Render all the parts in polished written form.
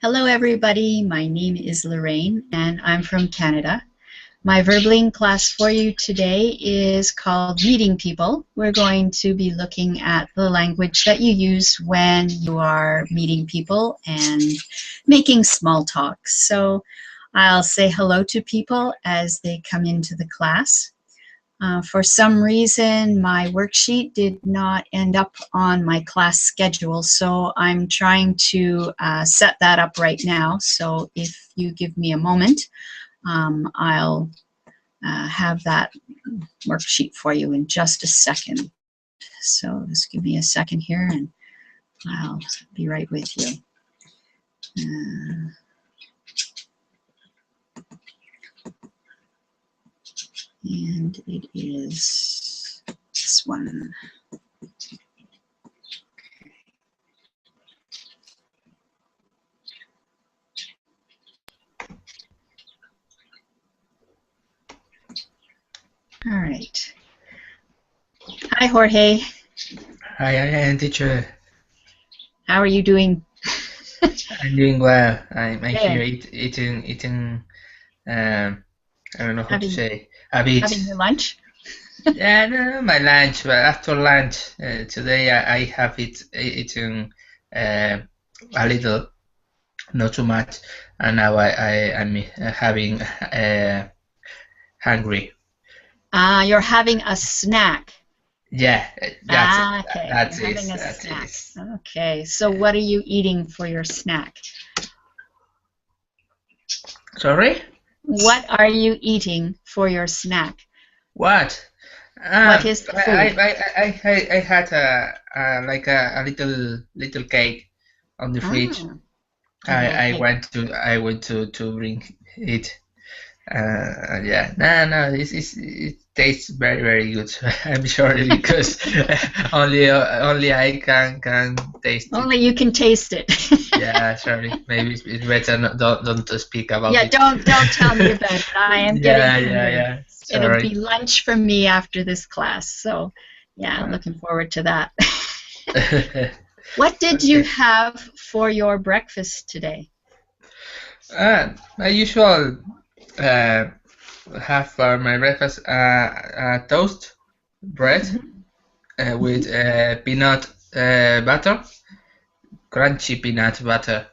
Hello, everybody. My name is Lorraine, and I'm from Canada. My Verbling class for you today is called Meeting People. We're going to be looking at the language that you use when you are meeting people and making small talk. So I'll say hello to people as they come into the class. For some reason, my worksheet did not end up on my class schedule, so I'm trying to set that up right now. So if you give me a moment, I'll have that worksheet for you in just a second. So just give me a second here and I'll be right with you. And it is this one. All right. Hi, Jorge. Hi, teacher. How are you doing? I'm doing well. I'm here Good. eating. I don't know how to Having say. A bit. your lunch? Yeah, no, my lunch. But after lunch today, I have eaten a little, not too much, and now I'm having hungry. You're having a snack. Yeah, Okay. that You're having is a that snack. is. Okay. So what are you eating for your snack? Sorry? What are you eating for your snack? What? What is the food? I had like a little cake on the fridge. Ah, a little cake. I went to bring it. Yeah, no, it tastes very good. I'm sure because only I can taste it. Only you can taste it. Yeah, sorry. Maybe it's better don't speak about Yeah, it. don't tell me about it. I am getting hungry. Yeah. It'll be Sorry. lunch for me after this class. So, yeah, looking forward to that. What did you Okay. have for your breakfast today? My usual uh, have for my breakfast toast bread Mhm. with peanut butter, crunchy peanut butter,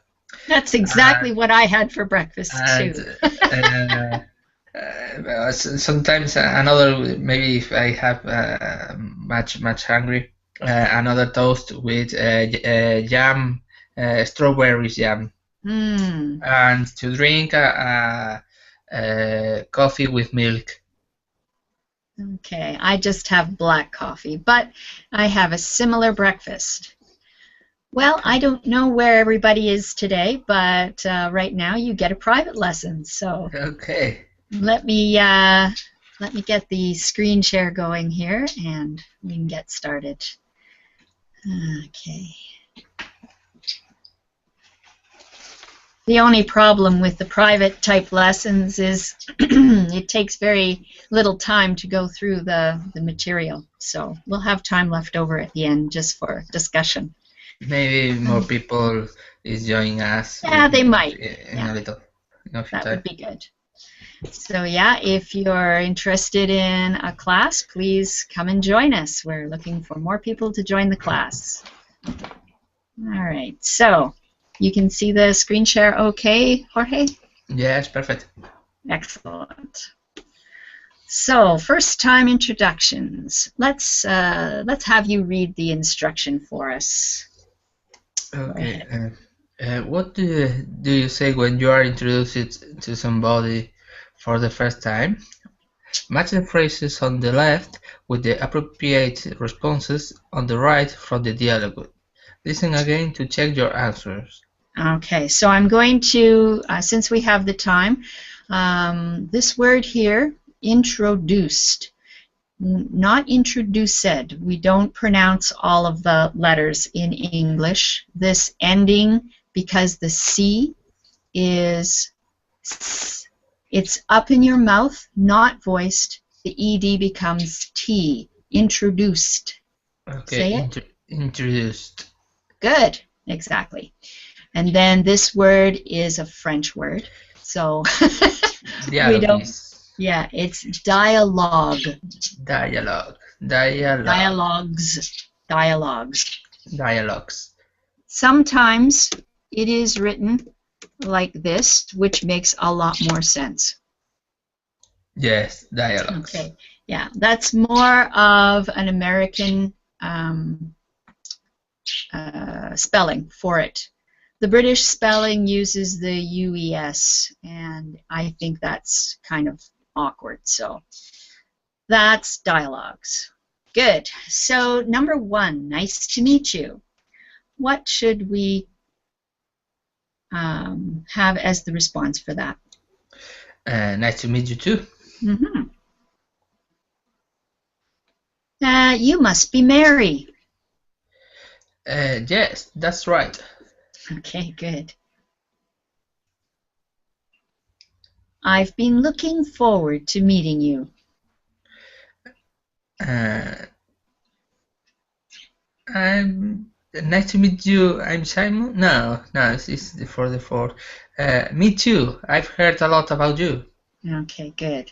That's and exactly what I had for breakfast and too. uh, sometimes another maybe if I have much hungry another toast with jam, strawberries jam, Hmm. and to drink coffee with milk. Okay, I just have black coffee, but I have a similar breakfast. Well, I don't know where everybody is today, but right now you get a private lesson. So Okay. let me get the screen share going here, and we can get started. Okay. The only problem with the private type lessons is it takes very little time to go through the material. So we'll have time left over at the end just for discussion. Maybe more people is joining us Yeah, they might. in Yeah, a little in a few that would time. be good. So yeah, if you're interested in a class, please come and join us. We're looking for more people to join the class. All right, so you can see the screen share okay, Jorge? Yes, perfect. Excellent. So, first time introductions. Let's have you read the instruction for us. Go Okay. ahead. What do you say when you are introduced to somebody for the first time? Match the phrases on the left with the appropriate responses on the right from the dialogue. Listen again to check your answers. Okay, so I'm going to, since we have the time, this word here, introduced, not introduced. We don't pronounce all of the letters in English. This ending, because the C is it's up in your mouth, not voiced. The ED becomes T. Introduced. Okay, Say it. introduced. Good. Exactly. And then this word is a French word. So we Dialog don't, is yeah, it's dialogue. dialogue. Dialogue. Dialogues. Dialogues. Dialogues. Sometimes it is written like this, which makes a lot more sense. Yes, dialogues. Okay, yeah, that's more of an American spelling for it. The British spelling uses the UES, and I think that's kind of awkward, so that's dialogues. Good. So number 1, nice to meet you. What should we have as the response for that? Nice to meet you too. Mm-hmm. You must be Mary. Yes, that's right. Okay, good. I've been looking forward to meeting you. I'm nice to meet you. I'm Simon. No, it's for the fourth. Me too. I've heard a lot about you. Okay, good.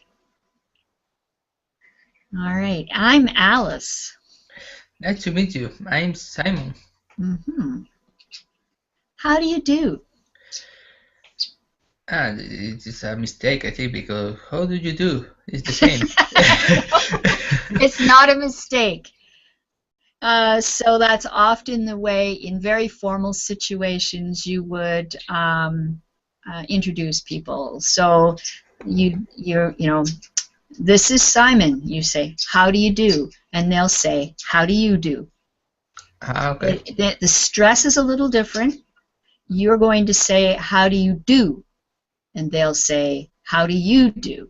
All right, I'm Alice. Nice to meet you. I'm Simon. Mm-hmm. How do you do? And it is a mistake, I think, because how do you do? It's the same. It's not a mistake. So that's often the way in very formal situations you would introduce people. So you know, this is Simon. You say, how do you do? And they'll say, how do you do? Okay. The stress is a little different. You're going to say, how do you do? And they'll say, how do you do?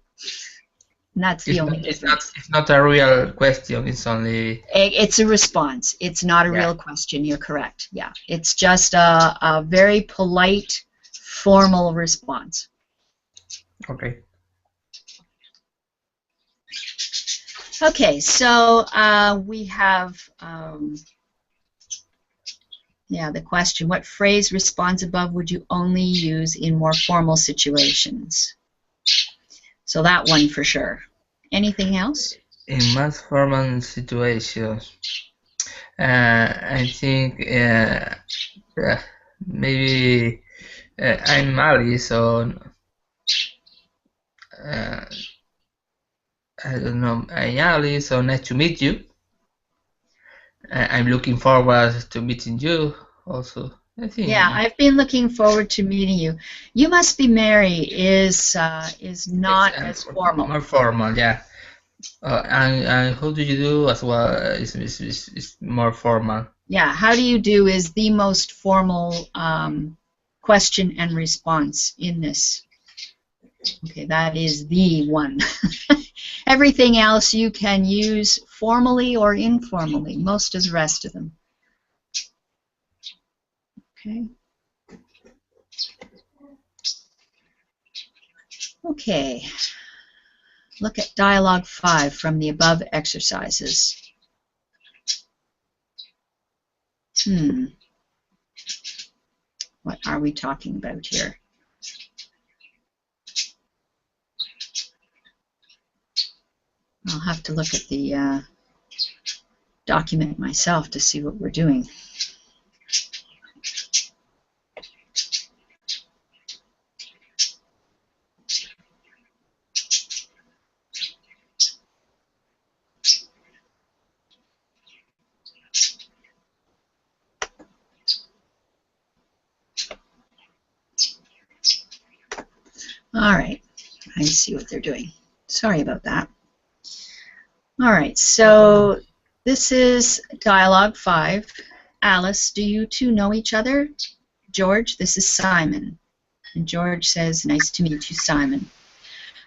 And that's the only difference. It's not a real question. It's only. It's a response. It's not a Yeah. real question. You're correct. Yeah. It's just a very polite, formal response. Okay. Okay, so we have, the question, what phrase response above would you only use in more formal situations? So that one for sure. Anything else? In most formal situations, I think maybe I'm Alice, so I don't know. I'm Alice, so nice to meet you. I'm looking forward to meeting you also. I think. Yeah, I've been looking forward to meeting you. You must be Mary is not as formal. More formal, yeah. And how do you do as well? Is more formal. Yeah, how do you do is the most formal question and response in this. Okay, that is the one. Everything else you can use formally or informally, most of the rest of them. Okay. Okay. Look at Dialogue 5 from the above exercises. What are we talking about here? I'll have to look at the document myself to see what we're doing. All right, I see what they're doing. Sorry about that. All right, so this is Dialogue 5. Alice, do you two know each other? George, this is Simon. And George says, nice to meet you, Simon.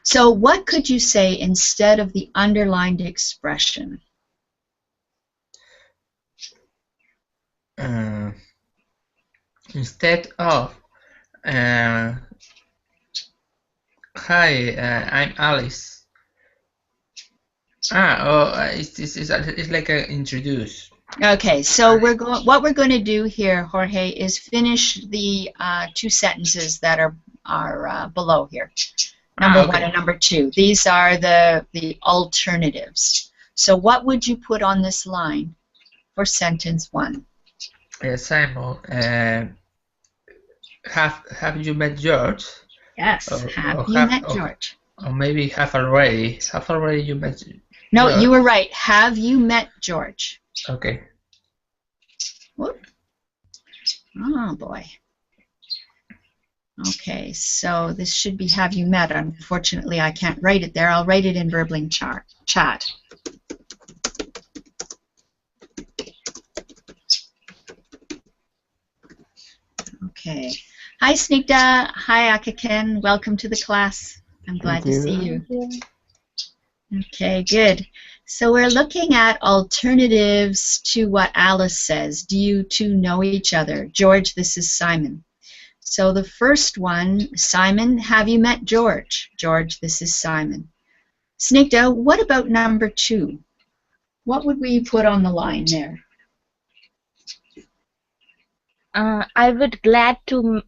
So what could you say instead of the underlined expression? Instead of hi, I'm Alice. It's like a introduce. Okay, so what we're going to do here, Jorge, is finish the two sentences that are below here. Number one Okay. and number two. These are the alternatives. So what would you put on this line for sentence one? Simon, have you met George? Yes. Have you met George? Or maybe have already. Have already you met No, George? you were right. Have you met George? Okay. Whoop. Oh boy. Okay, so this should be have you met. Unfortunately, I can't write it there. I'll write it in Verbling chat. Okay. Hi, Snigdha. Hi, Akaken. Welcome to the class. I'm glad to see you. Okay, good. So we're looking at alternatives to what Alice says. Do you two know each other? George, this is Simon. So the first one, Simon, have you met George? George, this is Simon. Snigdha, what about number two? What would we put on the line there? I would glad to.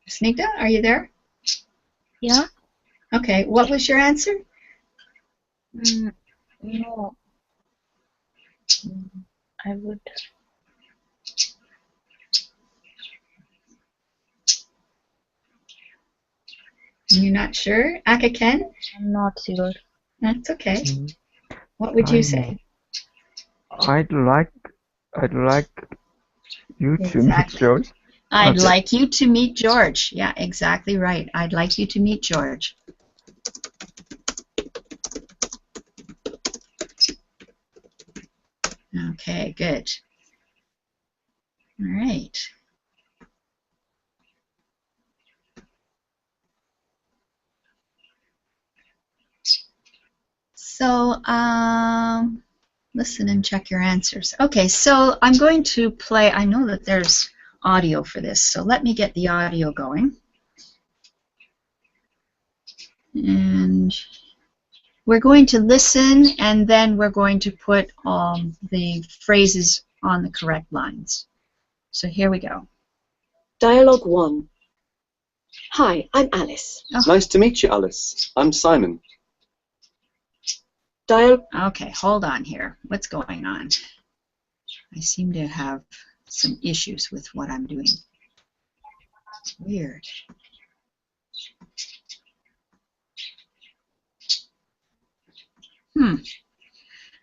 Snigdha, are you there? Yeah. Okay, what was your answer? No. I would. You're not sure? Akaken? I'm not sure. That's okay. What would you say? I'd like you to meet George. I'd like you to meet George. Yeah, exactly right. I'd like you to meet George. Okay, good. All right. So, listen and check your answers. Okay, so I'm going to play. I know that there's audio for this, so let me get the audio going. And we're going to listen, and then we're going to put the phrases on the correct lines. So here we go. Dialogue 1. Hi, I'm Alice. Oh. Nice to meet you, Alice. I'm Simon. Okay, hold on here. What's going on? I seem to have some issues with what I'm doing. Weird. I'm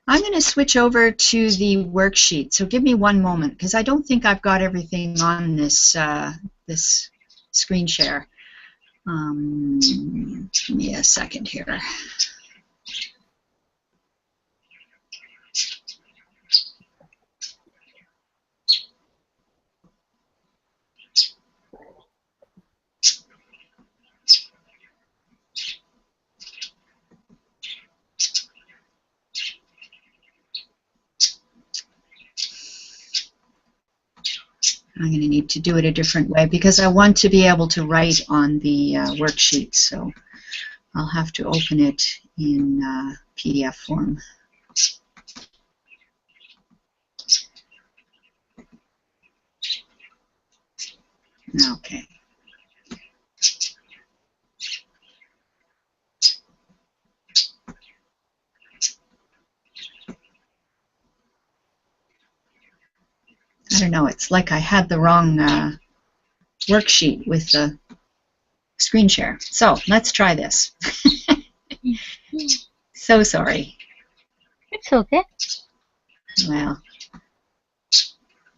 going to switch over to the worksheet, so give me one moment, because I don't think I've got everything on this this screen share. Give me a second here. I'm going to need to do it a different way because I want to be able to write on the worksheet, so I'll have to open it in PDF form. Okay. I don't know, it's like I had the wrong worksheet with the screen share. So let's try this. So sorry. It's okay. Well,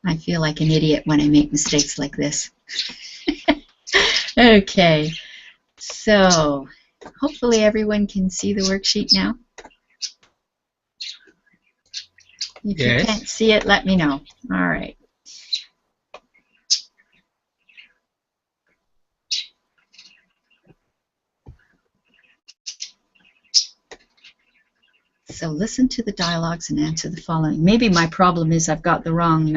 I feel like an idiot when I make mistakes like this. Okay, so hopefully everyone can see the worksheet now. If you can't see it, let me know. All right. So listen to the dialogues and answer the following. Maybe my problem is I've got the wrong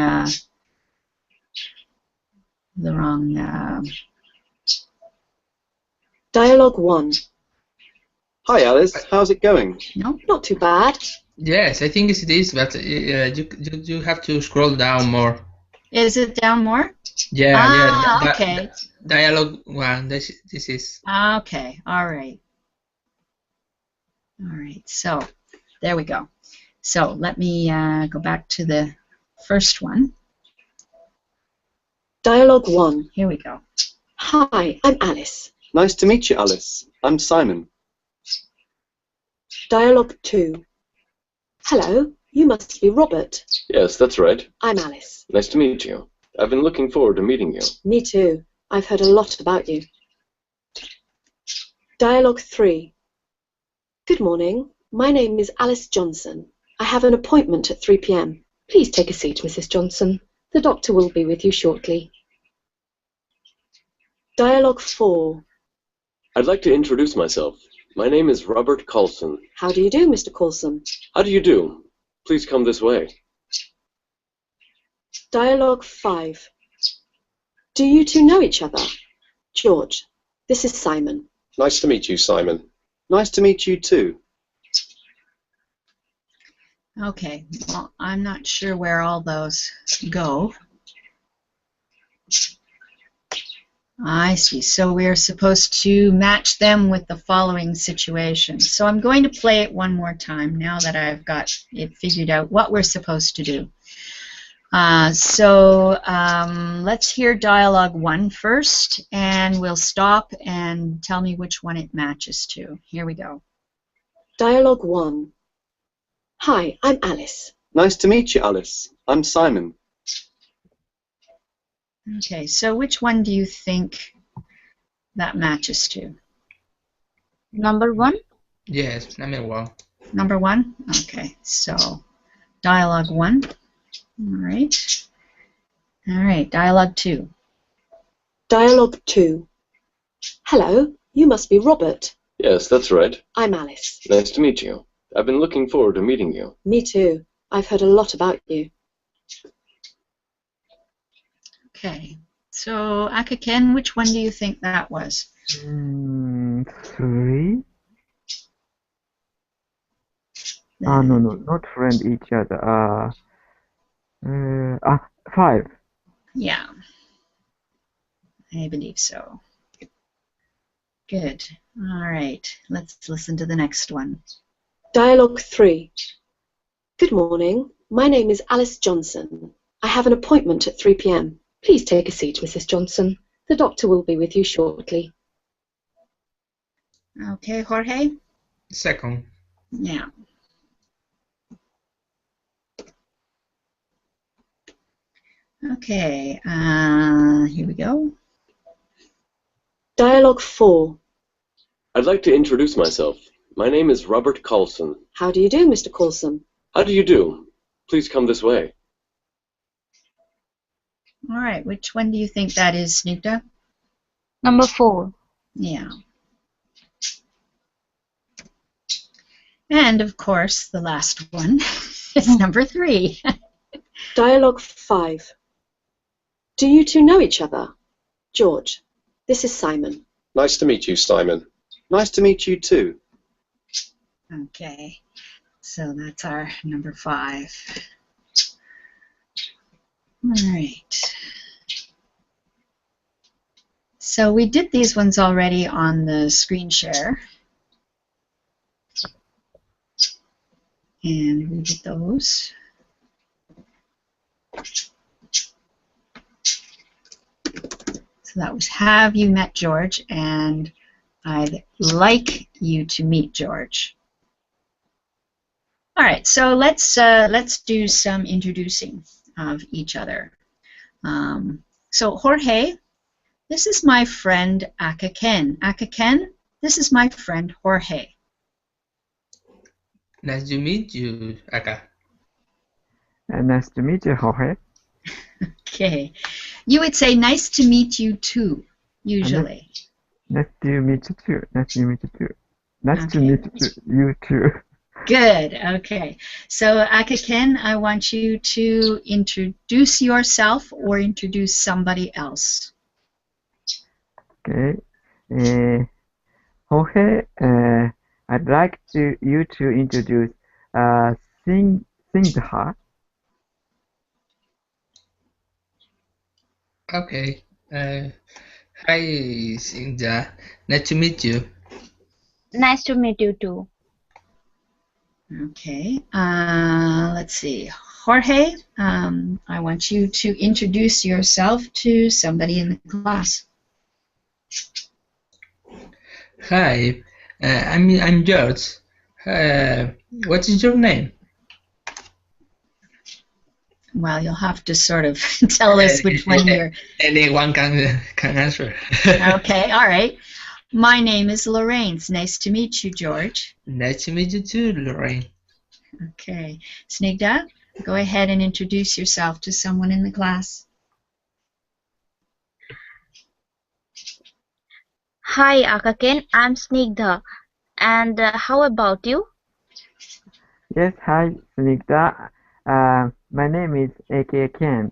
Dialogue 1. Hi, Alice. How's it going? No? Not too bad. Yes, I think it is, but you have to scroll down more. Is it down more? Yeah, Okay. Dialogue 1. This is. Okay. All right. All right. So there we go. So let me go back to the first one. Dialogue 1. Here we go. Hi, I'm Alice. Nice to meet you, Alice. I'm Simon. Dialogue 2. Hello, you must be Robert. Yes, that's right. I'm Alice. Nice to meet you. I've been looking forward to meeting you. Me too. I've heard a lot about you. Dialogue 3. Good morning. My name is Alice Johnson. I have an appointment at 3 p.m. Please take a seat, Mrs. Johnson. The doctor will be with you shortly. Dialogue 4. I'd like to introduce myself. My name is Robert Carlson. How do you do, Mr. Coulson? How do you do? Please come this way. Dialogue 5. Do you two know each other? George, this is Simon. Nice to meet you, Simon. Nice to meet you, too. Okay. Well, I'm not sure where all those go. I see. So we're supposed to match them with the following situation. So I'm going to play it one more time now that I've got it figured out what we're supposed to do. Let's hear dialogue 1 first, and we'll stop and tell me which one it matches to. Here we go. Dialogue 1. Hi, I'm Alice. Nice to meet you, Alice. I'm Simon. Okay, so which one do you think that matches to? Number 1. Yes, number 1. Number 1? Okay, so dialogue 1. All right. All right, dialogue 2. Dialogue 2. Hello, you must be Robert. Yes, that's right. I'm Alice. Nice to meet you. I've been looking forward to meeting you. Me too. I've heard a lot about you. Okay, so Akaken, which one do you think that was? 3? No, not friend each other. 5. Yeah, I believe so. Good. All right, let's listen to the next one. Dialogue 3. Good morning. My name is Alice Johnson. I have an appointment at 3 p.m. Please take a seat, Mrs. Johnson. The doctor will be with you shortly. Okay, Jorge? Second. Yeah. Okay, here we go. Dialogue 4. I'd like to introduce myself. My name is Robert Carlson. How do you do, Mr. Coulson? How do you do? Please come this way. All right, which one do you think that is, Snigdha? Number 4. Yeah. And, of course, the last one is number 3. Dialogue 5. Do you two know each other? George, this is Simon. Nice to meet you, Simon. Nice to meet you, too. Okay, so that's our number 5. All right. So we did these ones already on the screen share. And we did those. So that was have you met George, and I'd like you to meet George. All right, so let's do some introducing of each other. So Jorge, this is my friend Akaken. Akaken, this is my friend Jorge. Nice to meet you, Aka. Nice to meet you, Jorge. Okay, you would say nice to meet you too, usually. Nice to meet you too. Nice to meet you too. Nice to Okay. meet you too. Good, okay. So Akaken, I want you to introduce yourself or introduce somebody else. Okay. Jorge, I'd like you to introduce Singha. Okay. Hi, Singja. Nice to meet you. Nice to meet you too. Okay, let's see. Jorge, I want you to introduce yourself to somebody in the class. Hi, I'm George. What is your name? Well, you'll have to sort of tell us which one you're... Anyone can answer. Okay, all right. My name is Lorraine. It's nice to meet you, George. Nice to meet you too, Lorraine. Okay. Snigdha, go ahead and introduce yourself to someone in the class. Hi, Akaken. I'm Snigdha. And how about you? Yes, hi, Sunita. My name is A.K. Ken.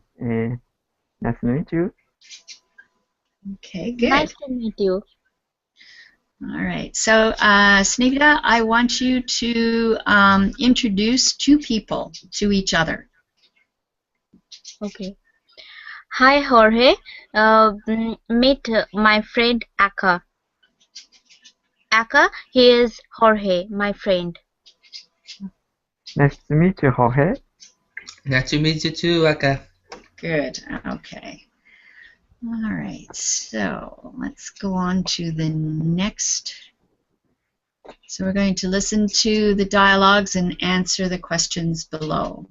Nice to meet you. Okay, good. Nice to meet you. All right. So, Snigdha, I want you to introduce two people to each other. Okay. Hi, Jorge. Meet my friend Aka. Aka, he is Jorge, my friend. Nice to meet you, Jorge. Nice to meet you too, Aka. Good. Okay. All right. So let's go on to the next. So we're going to listen to the dialogues and answer the questions below.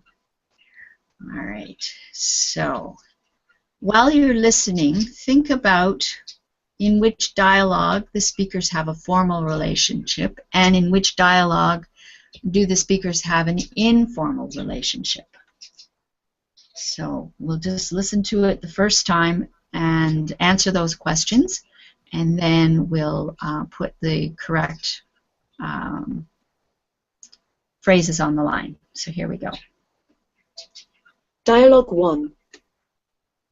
All right. So while you're listening, think about in which dialogue the speakers have a formal relationship and in which dialogue do the speakers have an informal relationship. So we'll just listen to it the first time and answer those questions, and then we'll put the correct phrases on the line. So here we go. Dialogue 1.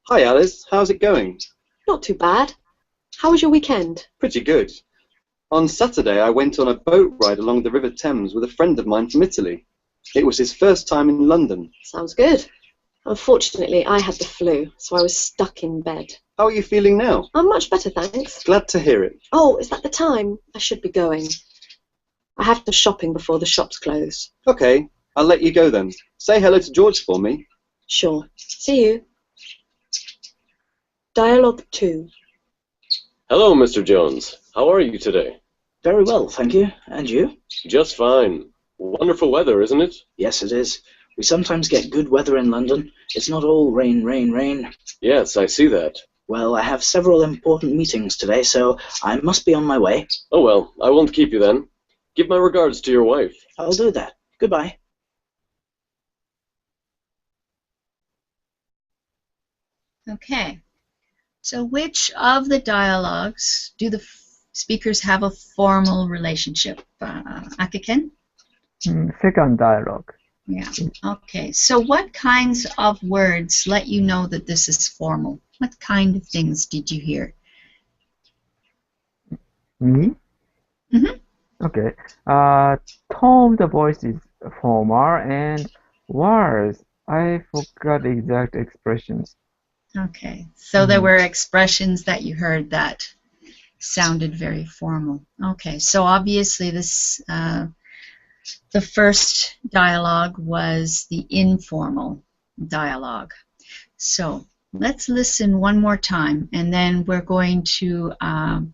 Hi Alice, how's it going? Not too bad. How was your weekend? Pretty good. On Saturday I went on a boat ride along the River Thames with a friend of mine from Italy. It was his first time in London. Sounds good. Unfortunately, I had the flu, so I was stuck in bed. How are you feeling now? I'm much better, thanks. Glad to hear it. Oh, is that the time? I should be going. I have to shopping before the shops close. Okay, I'll let you go then. Say hello to George for me. Sure. See you. Dialogue 2. Hello, Mr. Jones. How are you today? Very well, thank you. And you? Just fine. Wonderful weather, isn't it? Yes, it is. We sometimes get good weather in London. It's not all rain, rain, rain. Yes, I see that. Well, I have several important meetings today, so I must be on my way. Oh well, I won't keep you then. Give my regards to your wife. I'll do that. Goodbye. Okay. So which of the dialogues do the speakers have a formal relationship? Akaken? Second dialogue. Yeah. Okay. So what kinds of words let you know that this is formal? What kind of things did you hear? Me? Mm-hmm. Okay. Tone of the voice is formal, and words, I forgot exact expressions. Okay. So there were expressions that you heard that sounded very formal. Okay. So obviously this the first dialogue was the informal dialogue. So let's listen one more time, and then we're going to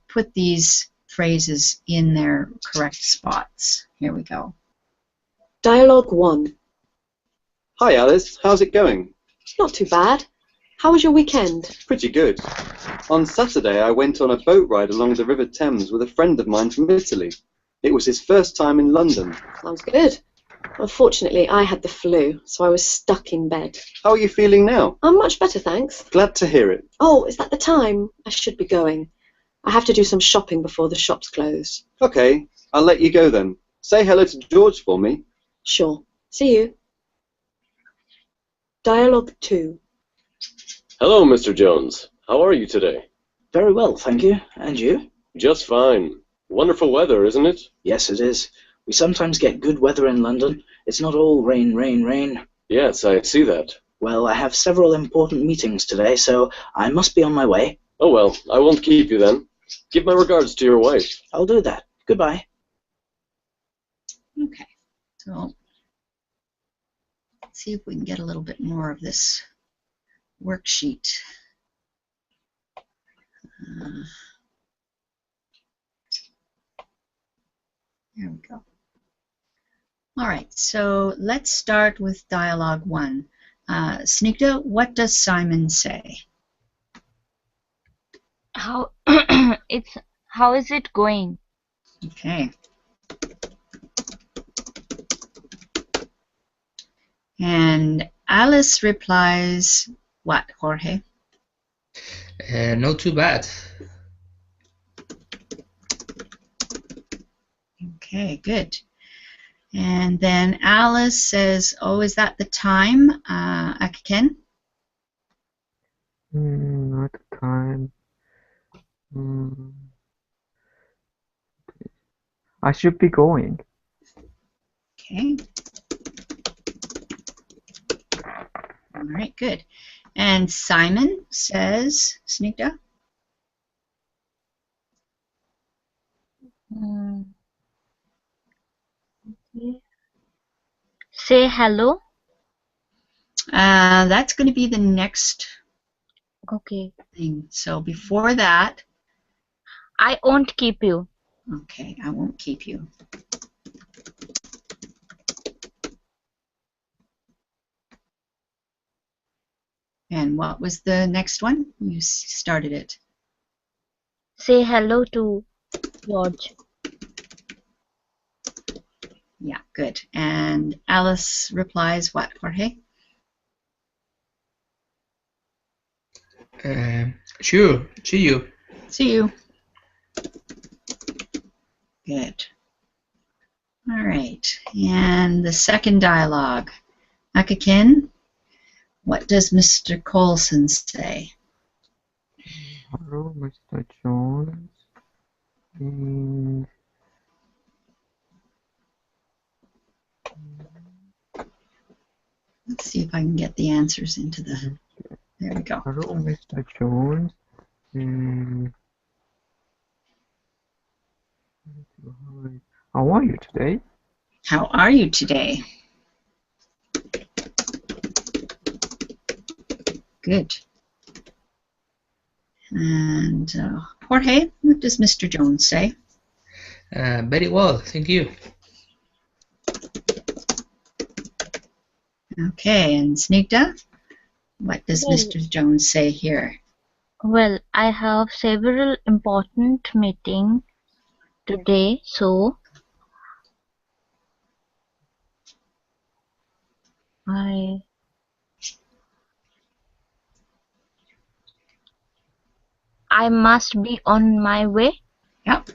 put these phrases in their correct spots. Here we go. Dialogue 1. Hi Alice, how's it going? Not too bad. How was your weekend? Pretty good. On Saturday I went on a boat ride along the River Thames with a friend of mine from Italy. It was his first time in London. Sounds good. Unfortunately, I had the flu, so I was stuck in bed. How are you feeling now? I'm much better, thanks. Glad to hear it. Oh, is that the time? I should be going. I have to do some shopping before the shops close. Okay, I'll let you go then. Say hello to George for me. Sure. See you. Dialogue 2. Hello, Mr. Jones. How are you today? Very well, thank you. And you? Just fine. Wonderful weather, isn't it? Yes, it is. We sometimes get good weather in London. It's not all rain, rain, rain. Yes, I see that. Well, I have several important meetings today, so I must be on my way. Oh well, I won't keep you then. Give my regards to your wife. I'll do that. Goodbye. Okay, so let's see if we can get a little bit more of this worksheet. There we go. All right, so let's start with dialogue 1. Snigdha, what does Simon say? How how is it going? Okay. And Alice replies, what, Jorge? Not too bad. Okay, good. And then Alice says, oh, is that the time, Akaken? Not the time. I should be going. Okay. All right, good. And Simon says, Snigdha? Say hello. That's going to be the next Okay. thing. So before that, I won't keep you. okay, I won't keep you. And what was the next one? You started it. Say hello to George. Yeah, good. And Alice replies, what, Jorge? Sure. See you. See you. Good. All right. And the second dialogue. Akaken, what does Mr. Coulson say? Hello, Mr. Jones. And Let's see if I can get the answers into the... There we go. hello, Mr. Jones. How are you today? How are you today? Good. And Jorge, what does Mr. Jones say? Very well, thank you. Okay, and Snigdha, what does Well, Mr. Jones say here? Well, I have several important meetings today, so I must be on my way. Yep.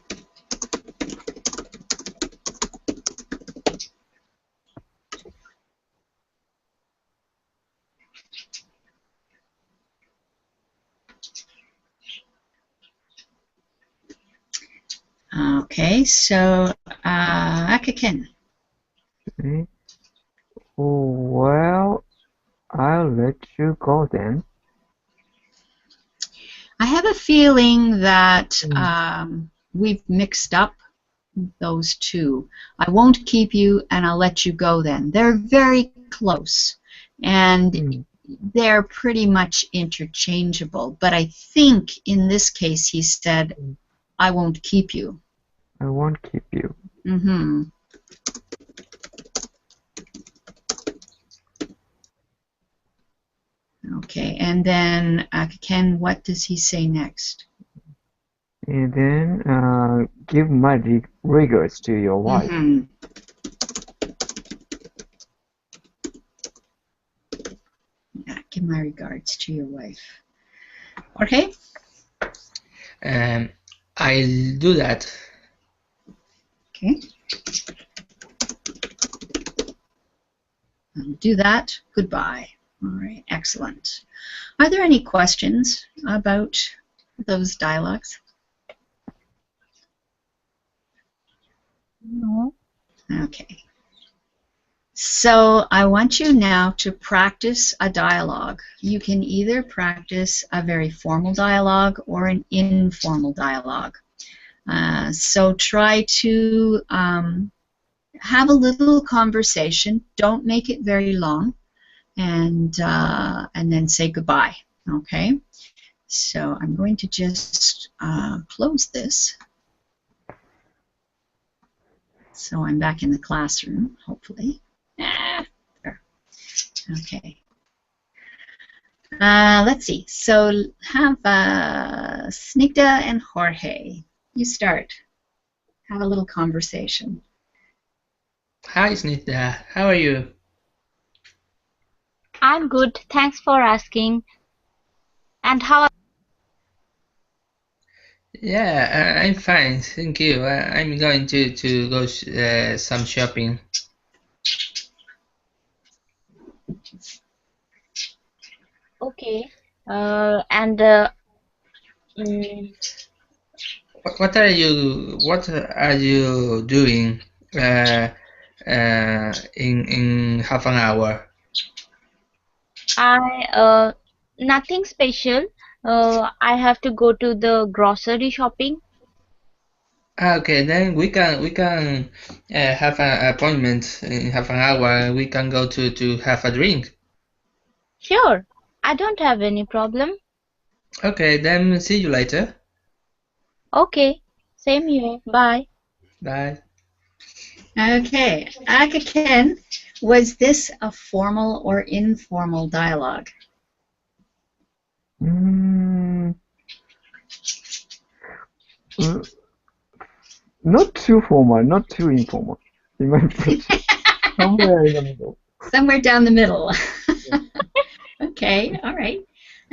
Okay, so Akaken. Okay. Oh, well, I'll let you go then. I have a feeling that we've mixed up those two. I won't keep you and I'll let you go then. They're very close and they're pretty much interchangeable, but I think in this case he said, I won't keep you. I won't keep you. Mm-hmm. Okay, and then Ken, what does he say next? And then give my regards to your wife. Mm-hmm. Yeah, give my regards to your wife. Okay? I'll do that. Okay. I'll do that. Goodbye. All right, excellent. Are there any questions about those dialogues? Okay. So I want you now to practice a dialogue. You can either practice a very formal dialogue or an informal dialogue. So try to have a little conversation. Don't make it very long, and then say goodbye. Okay. So I'm going to just close this. So I'm back in the classroom, hopefully. There. Okay. Let's see. So have Snigdha and Jorge. You start. Have a little conversation. Hi, Snita. How are you? I'm good. Thanks for asking. And how? Yeah, I'm fine, thank you. I'm going to go some shopping. Okay. And mm, What are you doing in half an hour? I nothing special. I have to go to the grocery shopping. Okay, then we can have an appointment in half an hour. We can go to have a drink. Sure. I don't have any problem. Okay, then see you later. Okay. Same here. Bye. Bye. Okay. Akaken, was this a formal or informal dialogue? Mm, uh, not too formal, not too informal, in my impression. Somewhere in the middle. Somewhere down the middle. Okay, all right.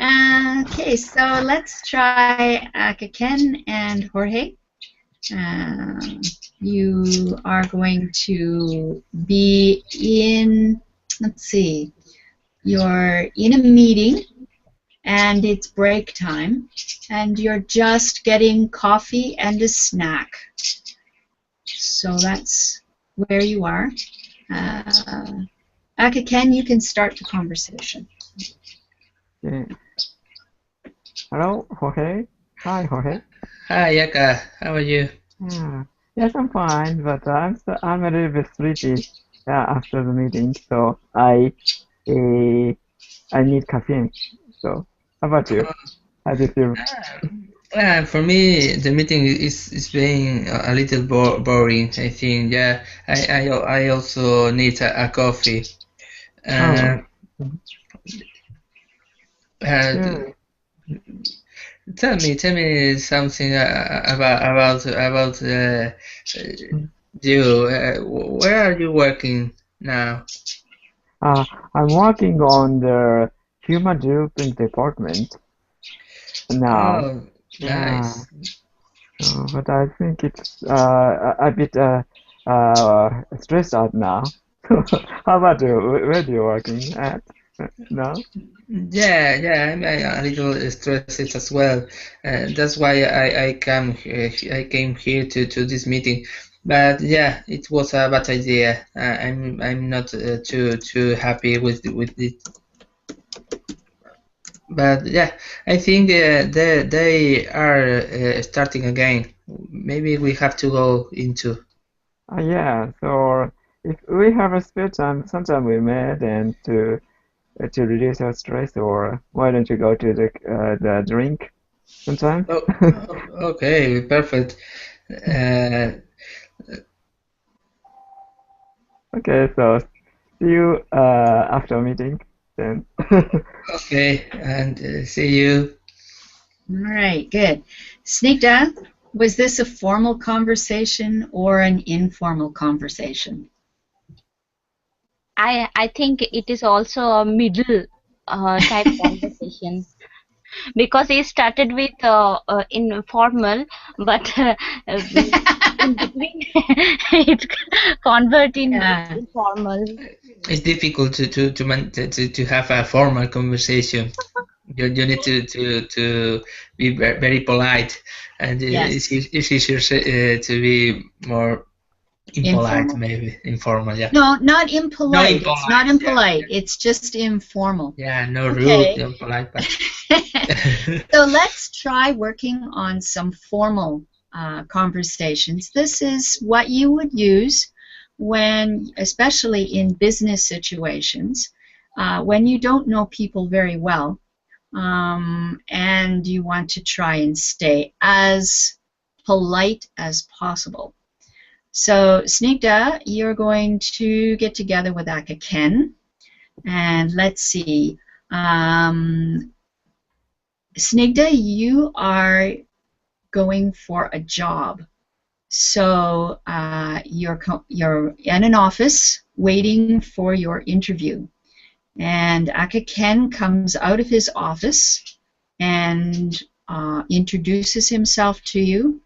Okay, so let's try Akaken and Jorge. You are going to be in, let's see, you're in a meeting and it's break time and you're just getting coffee and a snack. So that's where you are. Akaken, you can start the conversation. Yeah. Hello, Jorge. Hi, Jorge. Hi, Yaka. How are you? Yeah. Yes, I'm fine, but I'm a little bit sleepy after the meeting, so I need caffeine. So, how about you? How do you feel? For me, the meeting is being a little boring. I think. Yeah, I also need a coffee. Oh, Uh, yeah. tell me something about you. Where are you working now? I'm working on the human development department now. Oh, Yeah. nice. But I think it's a bit stressed out now. How about you? Where do you working at now? Yeah, I'm a little stressed as well. That's why I came here to this meeting. But yeah, it was a bad idea. I'm not too happy with it. But yeah, I think they are starting again. Maybe we have to go into. Yeah, so if we have a spare time, sometime we met and to reduce our stress, or why don't you go to the drink sometime? Oh, okay, perfect. Uh, Okay, so see you after meeting then. okay, and see you. All right, good. Snigdha, was this a formal conversation or an informal conversation? I think it is also a middle type conversation because it started with informal, but in between it convert in Yeah. informal. It's difficult to have a formal conversation. You need to be very polite, and Yes. it's easier to be more Impolite, maybe. Informal, yeah. No, not impolite. No, impolite. It's not impolite. Yeah. It's just informal. Yeah, no Okay. rude, impolite, but... So let's try working on some formal conversations. This is what you would use when, especially in business situations, when you don't know people very well, and you want to try and stay as polite as possible. So, Snigdha, you're going to get together with Aka Ken, and let's see. Snigdha, you are going for a job. So you're in an office waiting for your interview. And Aka Ken comes out of his office and introduces himself to you.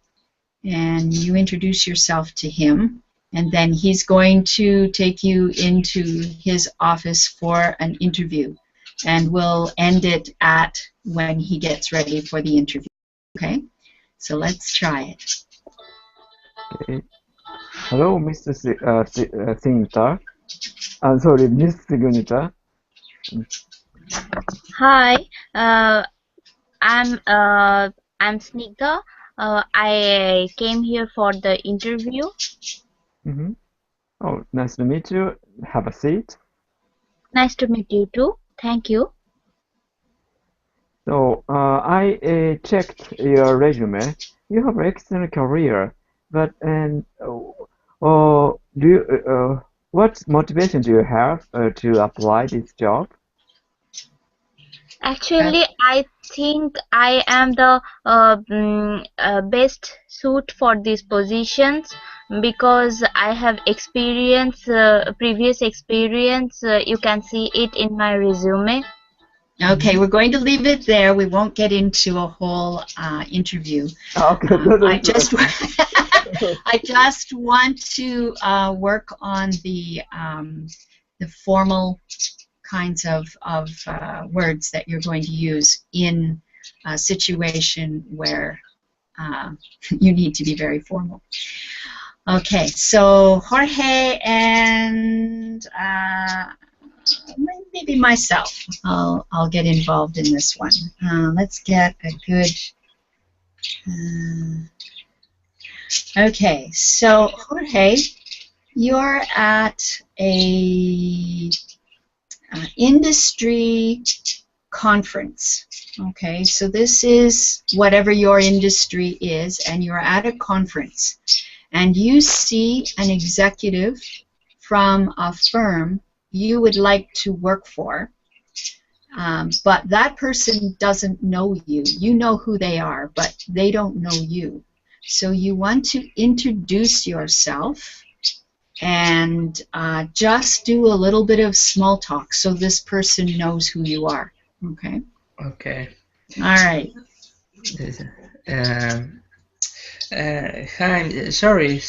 And you introduce yourself to him. And then he's going to take you into his office for an interview. And we'll end it at when he gets ready for the interview. Okay? So let's try it. Okay. Hello, Mr. Signita. Sorry, Miss Signita. Hi, I'm Snigdha. I came here for the interview. Mm-hmm. Oh, nice to meet you. Have a seat. Nice to meet you too. Thank you. So, I checked your resume. You have an excellent career, but what motivation do you have to apply this job? Actually, I think I am the best suit for these positions because I have experience, previous experience. You can see it in my resume. Okay, we're going to leave it there. We won't get into a whole interview. Okay, I just want to work on the formal kinds of words that you're going to use in a situation where you need to be very formal. Okay, so Jorge and maybe myself, I'll get involved in this one. Let's get a good... okay, so Jorge, you're at a industry conference. Okay, so this is whatever your industry is, and you're at a conference, and you see an executive from a firm you would like to work for, but that person doesn't know you. You know who they are, but they don't know you. So you want to introduce yourself and just do a little bit of small talk so this person knows who you are. Okay? Okay. All right. Hi, sorry.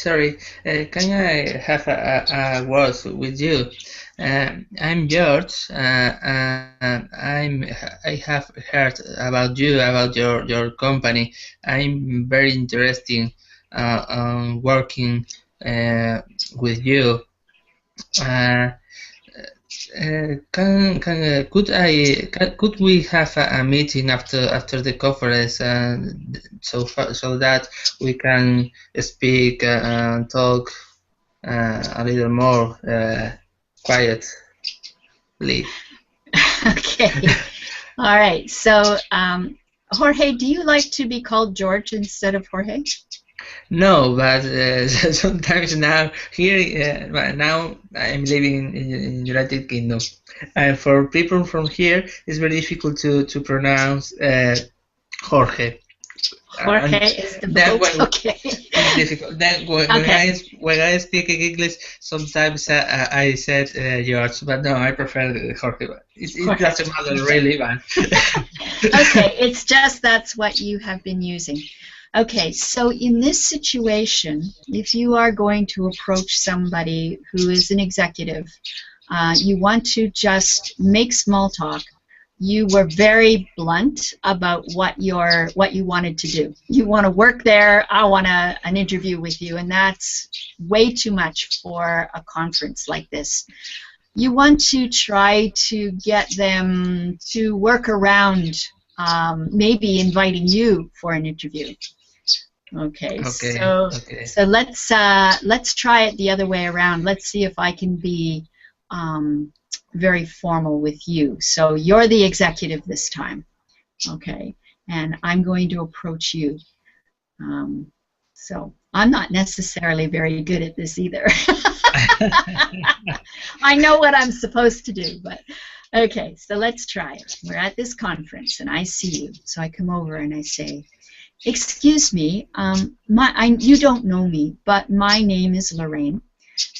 Can I have a word with you? I'm George. I have heard about you, about your company. I'm very interested working with you. Could we have a meeting after the conference, so that we can speak and talk a little more quietly? Okay. All right. So, Jorge, do you like to be called George instead of Jorge? No, but sometimes now here now I'm living in United Kingdom, and for people from here, it's very difficult to pronounce Jorge. Jorge is difficult. Okay. It's difficult. Then when I speak in English, sometimes I said George, but no, I prefer Jorge. It doesn't matter really, man. Okay, it's just that's what you have been using. Okay, so in this situation, if you are going to approach somebody who is an executive, you want to just make small talk. you were very blunt about what you wanted to do. You want to work there. I want an interview with you, and that's way too much for a conference like this. You want to try to get them to work around maybe inviting you for an interview. Okay, so let's try it the other way around. Let's see if I can be very formal with you. So you're the executive this time, okay? And I'm going to approach you. So I'm not necessarily very good at this either. I know what I'm supposed to do, but okay, so let's try it. We're at this conference and I see you. So I come over and I say, excuse me, you don't know me, but my name is Lorraine,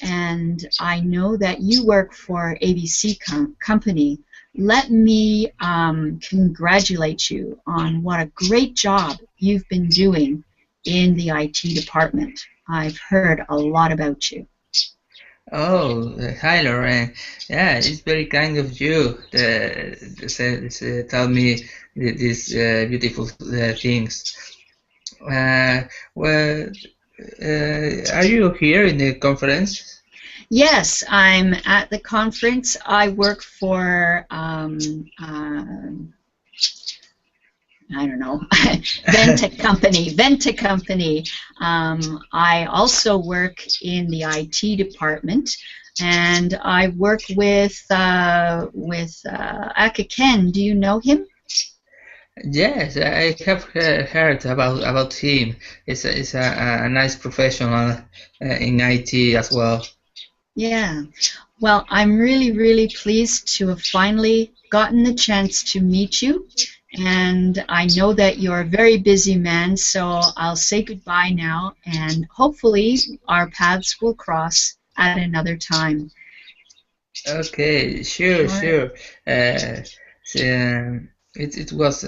and I know that you work for ABC Company. Let me congratulate you on what a great job you've been doing in the IT department. I've heard a lot about you. Oh, hi Lorraine. Yeah, it's very kind of you to tell me these beautiful things. Well, are you here in the conference? Yes, I'm at the conference. I work for I don't know, Venta Company. I also work in the IT department, and I work with Aka Ken. Do you know him? Yes, I have heard about him. It's a nice professional in IT as well. Yeah. Well, I'm really, really pleased to have finally gotten the chance to meet you. And I know that you're a very busy man, so I'll say goodbye now, and hopefully our paths will cross at another time. Okay, sure, sure. It was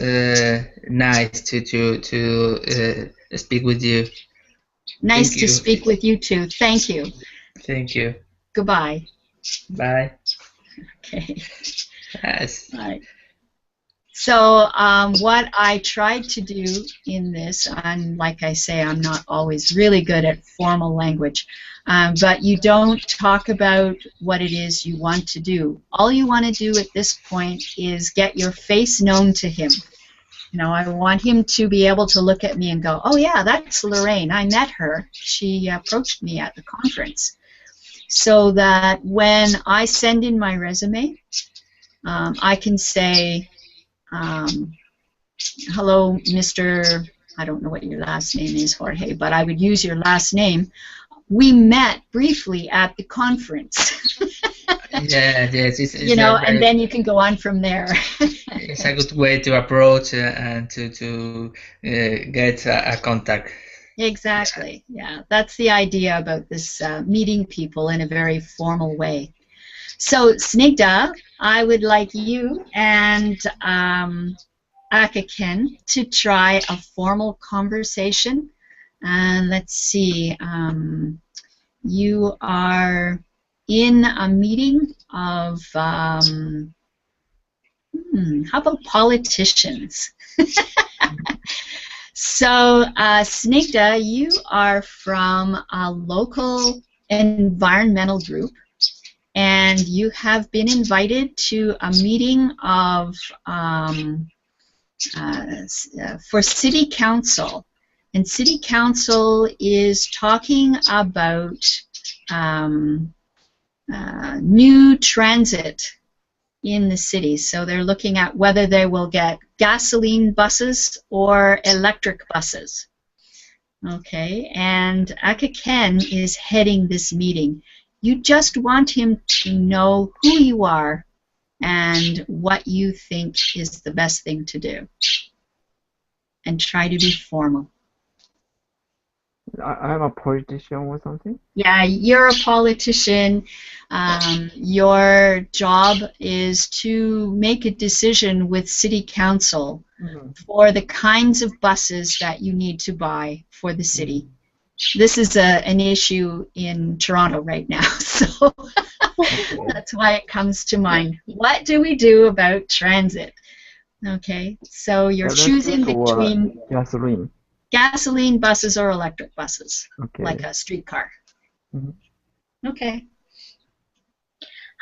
nice to speak with you. Nice to speak with you too. Thank you. Thank you. Goodbye. Bye. Okay. Yes. Bye. So what I tried to do in this, and like I say, I'm not always really good at formal language, but you don't talk about what it is you want to do. All you want to do at this point is get your face known to him. You know, I want him to be able to look at me and go, oh yeah, that's Lorraine. I met her. She approached me at the conference. So that when I send in my resume, I can say, hello, Mr. I don't know what your last name is, Jorge, but I would use your last name. We met briefly at the conference. Yeah, yes, it's you know, and then you can go on from there. It's a good way to approach and to get a contact. Exactly. Yeah, that's the idea about this meeting people in a very formal way. So, Snigdha, I would like you and Aka Ken to try a formal conversation. And let's see, you are in a meeting of, how about politicians? So, Snigdha, you are from a local environmental group, and you have been invited to a meeting of for City Council, and City Council is talking about new transit in the city. So they're looking at whether they will get gasoline buses or electric buses. Okay, and Aka Ken is heading this meeting. You just want him to know who you are and what you think is the best thing to do. And try to be formal. I'm a politician or something? Yeah, you're a politician. Your job is to make a decision with City Council for the kinds of buses that you need to buy for the city. This is an issue in Toronto right now, so that's why it comes to mind. What do we do about transit? Okay, so you're Electric choosing or between gasoline? gasoline buses or electric buses, like Okay. a streetcar. Mhm. Okay.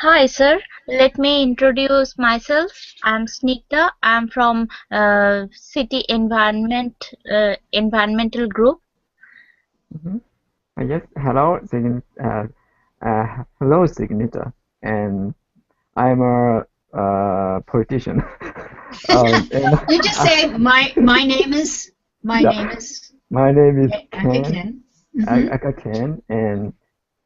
Hi, sir. Let me introduce myself. I'm Snigdha. I'm from City Environmental Group. Mhm. Yes, hello, hello, Signita, and I'm a politician. And You just say my name is yeah, my name is Aka Ken. Ken. Mm-hmm. Aka Ken, and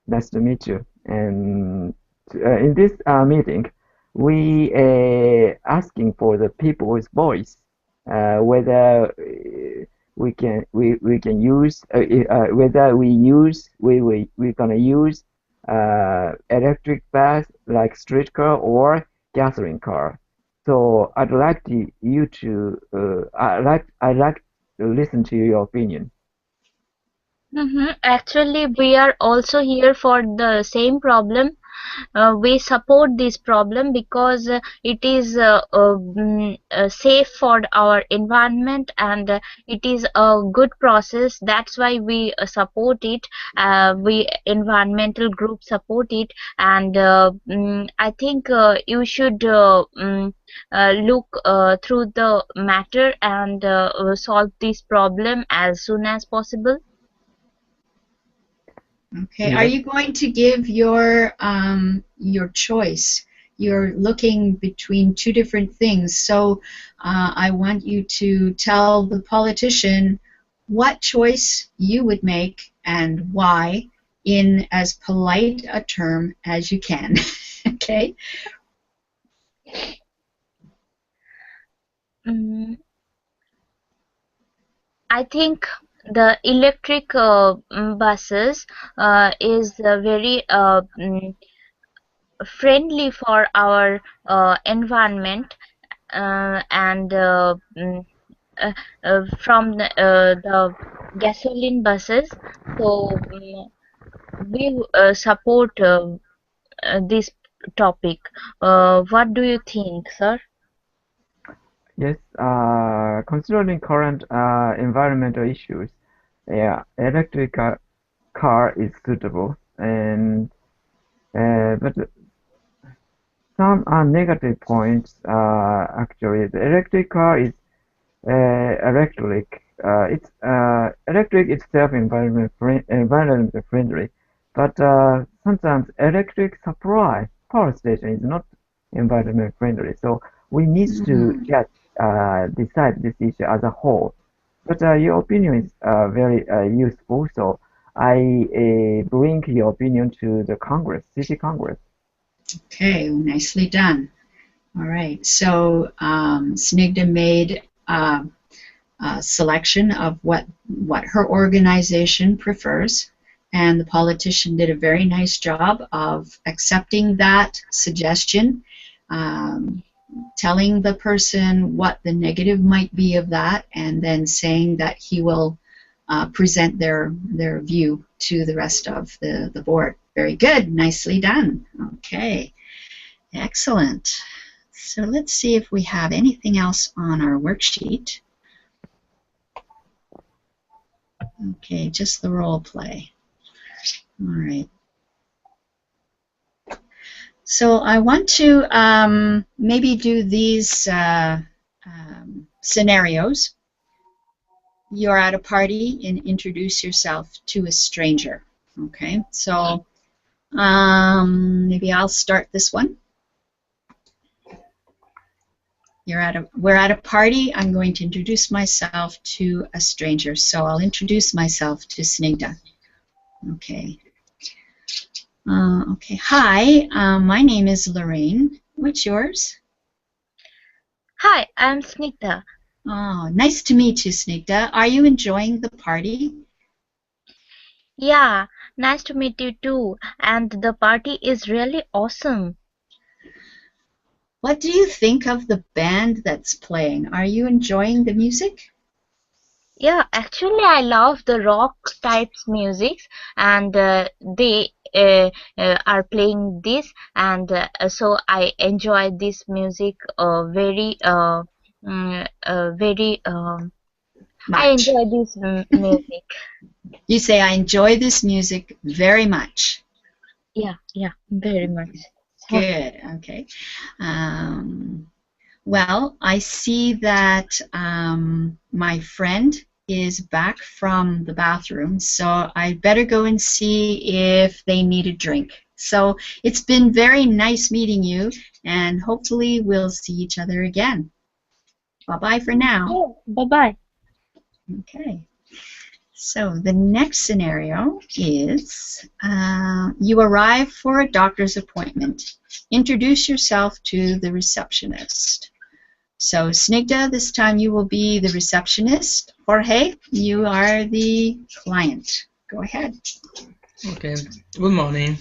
nice to meet you. And in this meeting, we asking for the people's voice, whether we can use whether we gonna use electric bus like streetcar or gasoline car. So I'd like to listen to your opinion. Actually, we are also here for the same problem. We support this problem because it is safe for our environment, and it is a good process. That's why we support it. We environmental group support it, and I think you should look through the matter and solve this problem as soon as possible. Okay. Are Yes. you going to give your choice? You're looking between two different things. So I want you to tell the politician what choice you would make and why in as polite a term as you can. Okay? Mm, I think the electric buses is very friendly for our environment, and from the gasoline buses. So we support this topic. What do you think, sir? Yes, considering current environmental issues, yeah, electric car is suitable, and but some negative points. Actually, the electric car is electric. It's electric itself environment friendly, but sometimes electric supply power station is not environment friendly. So we need to Mhm. decide this issue as a whole. But your opinion is very useful. So I bring your opinion to the Congress, City Congress. Okay, nicely done. All right. So Snigdha made a selection of what her organization prefers, and the politician did a very nice job of accepting that suggestion, um, telling the person what the negative might be of that, and then saying that he will present their view to the rest of the board. Very good. Nicely done. Okay. Excellent. So let's see if we have anything else on our worksheet. Okay, just the role play. All right. So I want to maybe do these scenarios. You're at a party and introduce yourself to a stranger. Okay, so maybe I'll start this one. We're at a party. I'm going to introduce myself to a stranger. So I'll introduce myself to Snigdha. Okay. Okay. Hi, my name is Lorraine. What's yours? Hi, I'm Snigdha. Oh, nice to meet you, Snigdha. Are you enjoying the party? Yeah, nice to meet you too. And the party is really awesome. What do you think of the band that's playing? Are you enjoying the music? Yeah, actually, I love the rock types music, and they are playing this, and so I enjoy this music very very. I Much. enjoy this music. You say, I enjoy this music very much. Yeah, very much. Good. Okay. Well, I see that my friend is back from the bathroom, so I better go and see if they need a drink. So it's been very nice meeting you, and hopefully we'll see each other again. Bye-bye for now. Yeah, bye-bye. Okay. So the next scenario is you arrive for a doctor's appointment. Introduce yourself to the receptionist. So Snigdha, this time you will be the receptionist. Jorge, you are the client. Go ahead. Okay. Good morning.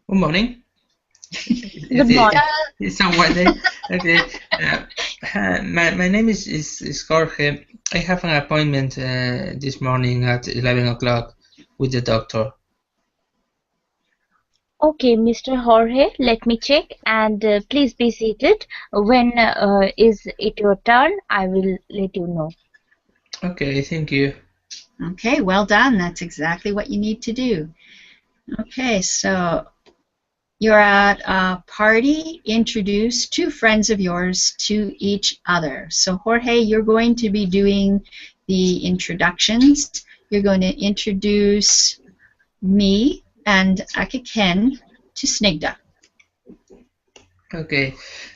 Good morning. Good morning. It's someone there. Okay. My name is Jorge. I have an appointment this morning at 11 o'clock with the doctor. Okay, Mr. Jorge, let me check and please be seated. When is it your turn? I will let you know. Okay, thank you. Okay, well done. That's exactly what you need to do. Okay, so you're at a party. Introduce two friends of yours to each other. So Jorge, you're going to be doing the introductions. You're going to introduce me and Akaken to Snigdha. Okay,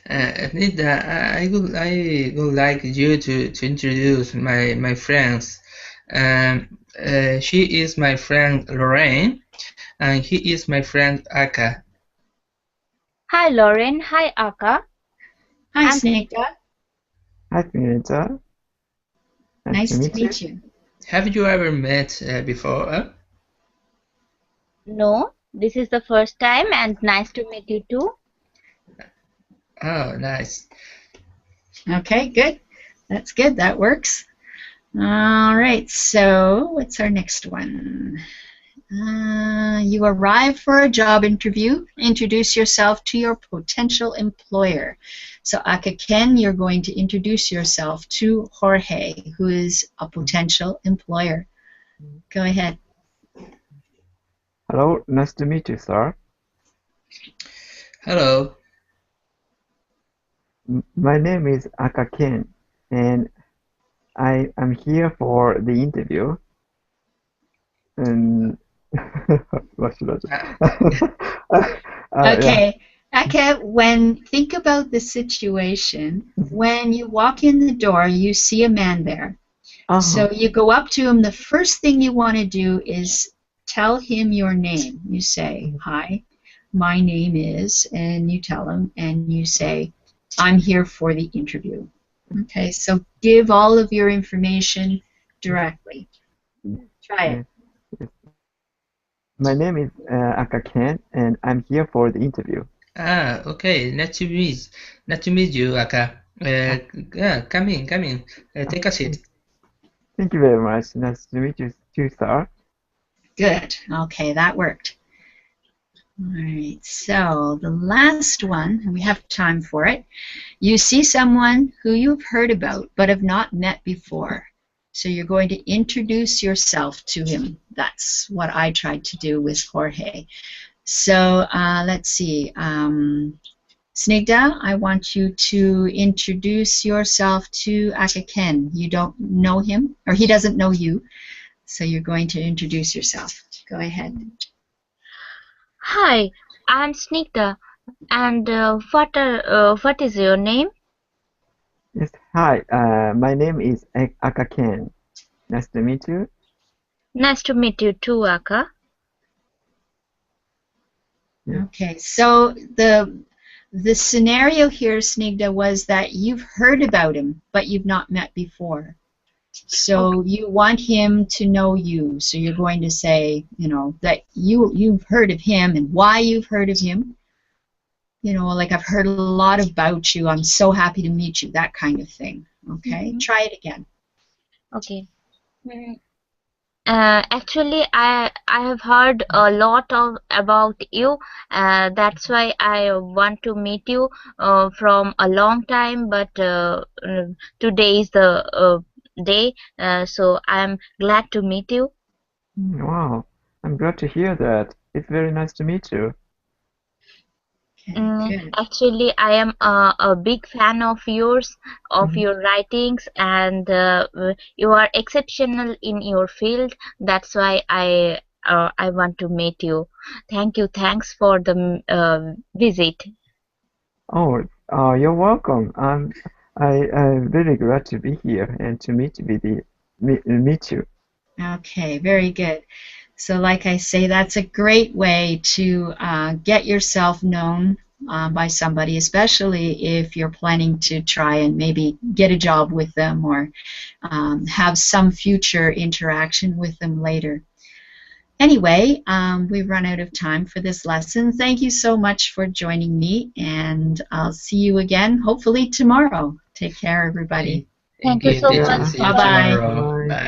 Nida, I would like you to introduce my friends. She is my friend Lorraine, and he is my friend Aka. Hi, Lauren. Hi, Aka. Hi, I'm Snigdha. Hi, Pinita. Nice to meet you. Have you ever met before? No, this is the first time and nice to meet you too. Oh, nice. Okay, good. That's good. That works. All right, so what's our next one? You arrive for a job interview. Introduce yourself to your potential employer. So Akaken, you're going to introduce yourself to Jorge, who is a potential employer. Go ahead. Hello, nice to meet you, sir. Hello. My name is Akaken, and I am here for the interview. And what should I do? Okay. Aka, think about the situation. When you walk in the door, you see a man there. So you go up to him. The first thing you want to do is tell him your name. You say, hi, my name is, and you tell him, and you say, I'm here for the interview. Okay, so give all of your information directly. Try it. Yes. My name is Akaken, and I'm here for the interview. Okay. Nice to meet you, Aka. Yeah, come in. Take a seat. Thank you very much. Nice to meet you too, sir. Good. Okay, that worked. All right, so the last one, and we have time for it. You see someone who you've heard about but have not met before. So you're going to introduce yourself to him. That's what I tried to do with Jorge. So let's see. Snigdha, I want you to introduce yourself to Akaken. You don't know him, or he doesn't know you. So you're going to introduce yourself. Go ahead. Hi, I'm Snigdha. And what is your name? Yes, hi. My name is Akaken. Nice to meet you. Nice to meet you too, Aka. Okay, so the scenario here, Snigdha, was that you've heard about him, but you've not met before. So you want him to know you. So you're going to say, that you've heard of him and why you've heard of him. Like, I've heard a lot about you. I'm so happy to meet you. That kind of thing. Okay, try it again. Okay. Actually, I have heard a lot of about you. That's why I want to meet you from a long time. But today is the day, so I'm glad to meet you. Wow, I'm glad to hear that. It's very nice to meet you. Okay, good. Actually, I am a big fan of yours, of your writings, and you are exceptional in your field. That's why I want to meet you. Thank you. Thanks for the visit. Oh, you're welcome. I'm really glad to be here and to meet you. Okay, very good. So, like I say, that's a great way to get yourself known by somebody, especially if you're planning to try and maybe get a job with them or have some future interaction with them later. Anyway, we've run out of time for this lesson. Thank you so much for joining me, and I'll see you again hopefully tomorrow. Take care, everybody. Thank you Thank so you, much. teacher. Yeah. See you Bye-bye. tomorrow. Bye. Bye.